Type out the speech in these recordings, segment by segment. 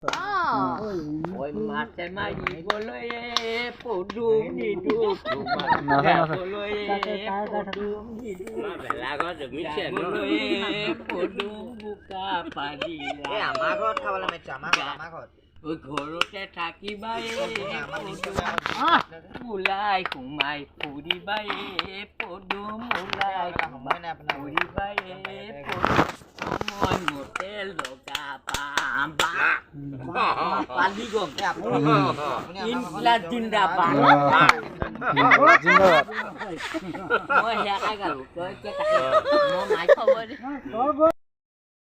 Ôi mà sẽ mai gì vô lơi phụ đuông gì đuông mà vô lơi phụ đuông gì đuông mà phải là có được mít xe nữa phụ đuông buka padi la má gót খাওয়ালে মে চামা মা gót ওই ঘরতে থাকি বাই মুলাই ঘুমাই ফুরি বাই পদু মুলাই ঘুমাই ফুরি বাই মই মতে লগা পাবা পালি গম ইনলা জিন্দাবাদ জিন্দাবাদ মই হেয়া কাই গালো তই কে তাকে মই মাই খবৰ দে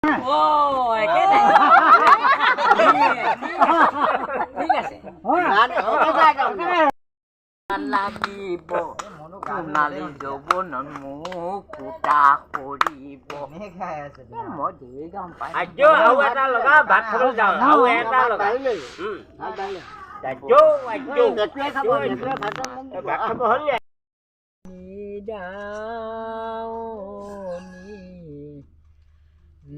ôi cái này ঠিক আছে লাগি নালি যৌৱনৰ মোক ফুটা কৰিব মই ধেৰ গম পাই আজো আৰু এটা লগা ভাত খাবলৈ যাওঁ আৰু এটা লগা আজো আজো ভাত খাব হ'ল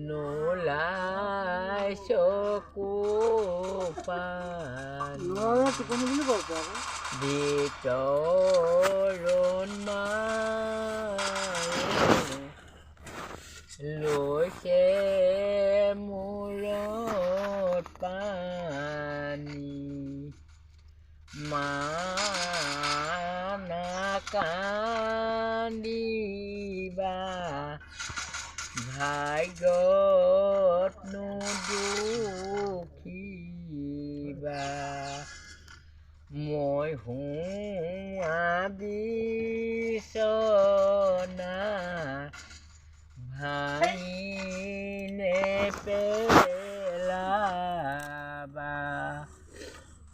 নোলাই চকু পান ভিতৰণ লৈছে মূৰত পানী মানা কান্দিবা ভাগ্যত নুদুখিবা মই হুৱা বিচনা ভাঙি নেপেলাবা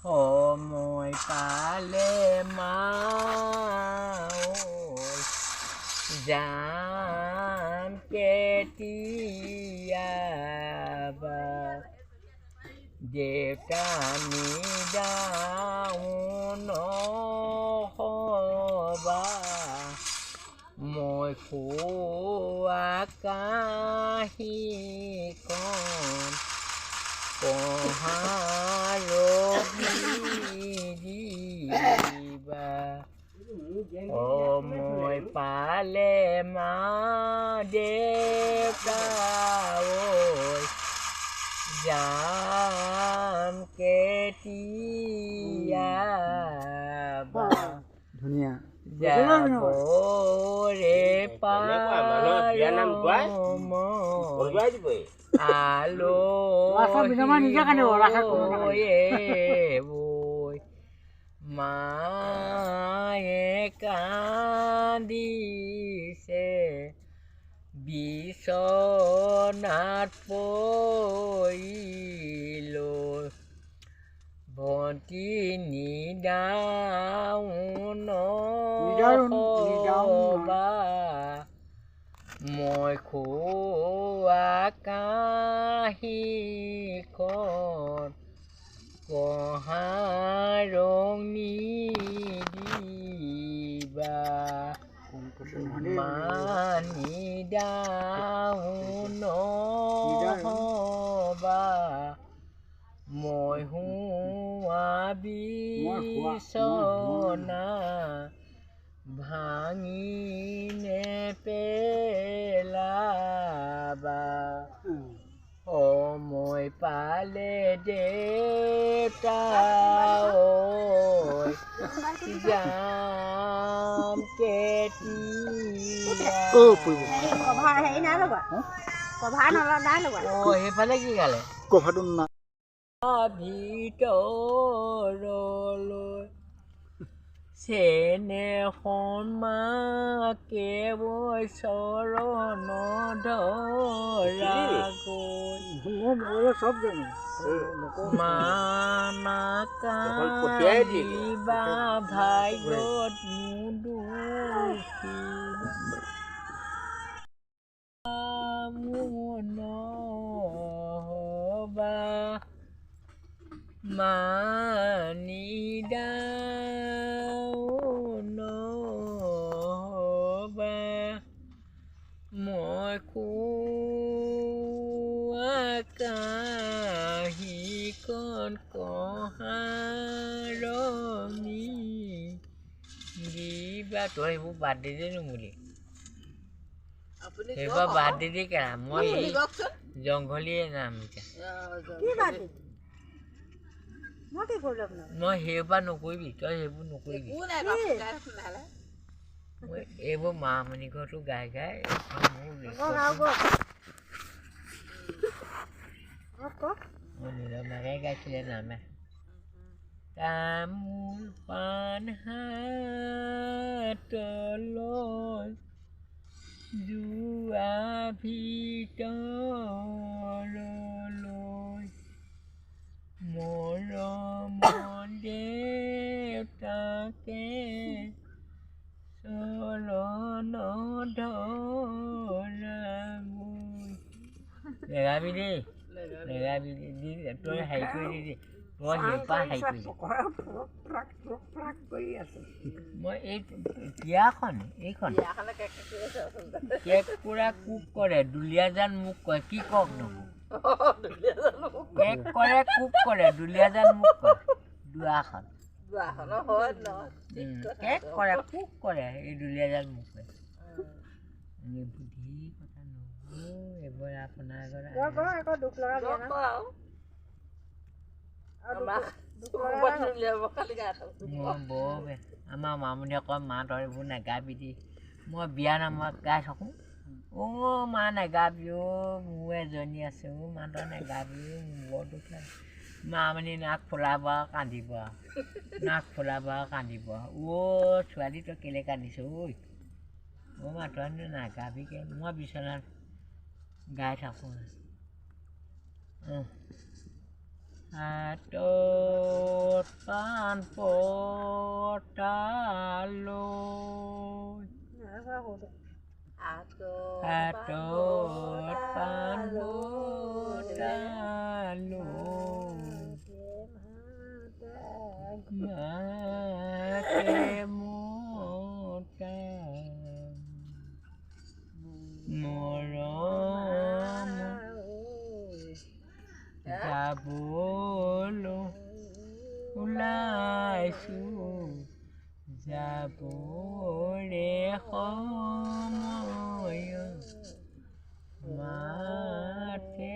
সময় পালে যাম কেতিয়াবা দেউতা নিদাও নহবা মই খোৱা কাহিখন পঢ়াৰক নিদিবা সময় পালে মা দেউতা যাম কেতিয়াবা ধুনীয়া যাবৰে মায়ে কান্দিছে বিচনাত পৰিলৈ ভণ্টি নিদাও নহবা মই খোৱা কাহিখন পঢ়াৰক নিদিবা নিদাও নহবা মই হুৱা বিচনা ভাঙি নেপেলাবা সময় পালে দেউতা যাম কভাৰ হেৰি নাই লগা কভাৰ নাই লগা সেইফালে কি গালে কভাৰটো না ভিতৰলৈ চেনেহন মাকে চৰণ ধৰা গৈ চব জানো মানা কান্দিবা ভাগ্যত নহবা মানিদাও নহবা মই খোৱা কাহিক মন কহাৰঙি দিবা তই সেইবোৰ বাদ দি দে নুমুলি সেইবোৰ বাদ দি দি কেৰা মই জংঘলীয়ে নাম কি বাদ দিম মই কি কৰিলো আপোনাক মই সেইবোৰ নকৰিবি তই সেইবোৰ নকৰিবি মই এইবোৰ মামণি ঘৰটো গাই গাই মোৰ নিজৰ মাকে গাইছিলে নামে তামোল পাণ হাতলৈ যোৱা ভিতৰলৈ মৰমৰ দেউতাকে চৰণত ধৰাবৈ নেগাবি দেই নেগাবি তই হেৰি কৰি দি মই সেইপৰা হেৰি কৰি মই এই বিয়াখন এইখন কেঁকুৰা কোব কৰে দুলীয়াজান মোক কয় কি কওক নকওঁ কেক কৰে কোব কৰে দুলীয়াজান মোক কয় দুৱাখন কেক কৰে কোব কৰে এই দুলীয়াজান মোক কয় বুদ্ধি কথা নহ'ব এইবোৰ আপোনাৰ আমাৰ মামণিয়ে কয় মা তই এইবোৰ নেগাবি দি মই বিয়া নামত গাই থাকোঁ অ' মা নেগাবি অ' মোৰ এজনী আছে অ' মা তই নেগাবি বৰ দুখ লাগে মামণি নাক ফুলাব আৰু কান্দিব নাক ফুলাব আৰু কান্দিব অ' ছোৱালী তই কেলৈ কান্দিছ ঐ অ' মা তই নাগাবিকে মই বিচনাত গাই থাকোঁ হাতত পাণ পতালৈ হাতত পাণ পতালৈ মাকে মতা মৰম যাবলৈ ওলাইছোঁ যাবৰে সময় মাতে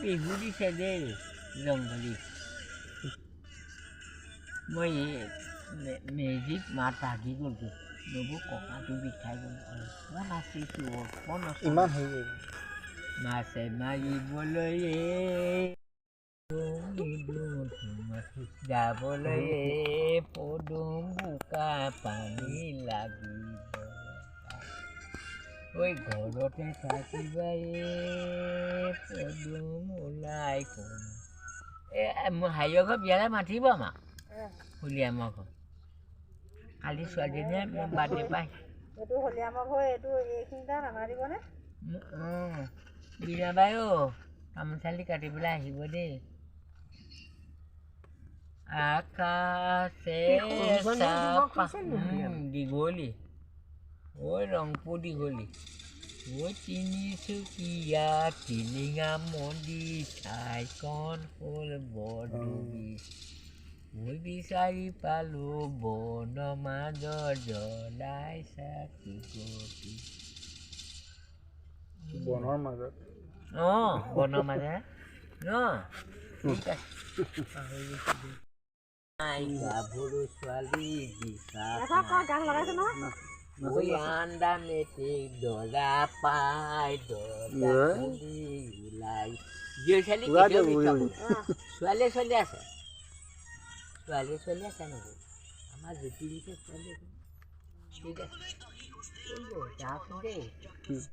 বিহু দিছে দেই জংঘলী মই মেজিক মাত ভাগি গ'লগৈ নবৌ ককাটো বিষাই গ'ল নাচিছোঁ ইমান হেৰি মাছে মাৰিবলৈ যাবলৈ পদুম বোকা পানী লাগিব ঐ ঘৰতে থাকিবা পদুম ওলাই কোন মোৰ হাৰিয়ৰ ঘৰ বিয়ালৈ মাতিব আমাক হলিয়ামৰ ঘৰ কালি ছোৱালীজনীয়ে মোৰ বাৰ্থডে পাই এইটো হলিয়ামৰ ঘৰ এইটো এইখিনিতে নামাৰিবনে বিনাবাই অ' তামোল চালি কাটিবলৈ আহিব দেই আকাশে দীঘলী ঐ ৰংপুৰ দীঘলী ঐ তিনিচুকীয়া টিলিঙা মন্দিৰ ঠাইখন হ'ল বৰদুবি মই বিচাৰি পালোঁ বনৰ মাজত জ্বলাই চাকি গতি বনৰ মাজত অঁ বনৰ মাজত ন ঠিক আছে গাভৰু ছোৱালী আন্দা মেট্ৰিক দৰা পাই দৰা ওলাই ছোৱালী ছোৱালী আছে ছোৱালী আছে নবৌ আমাৰ জ্যোতি দিছে ছোৱালী ঠিক আছে যাওঁচোন দেই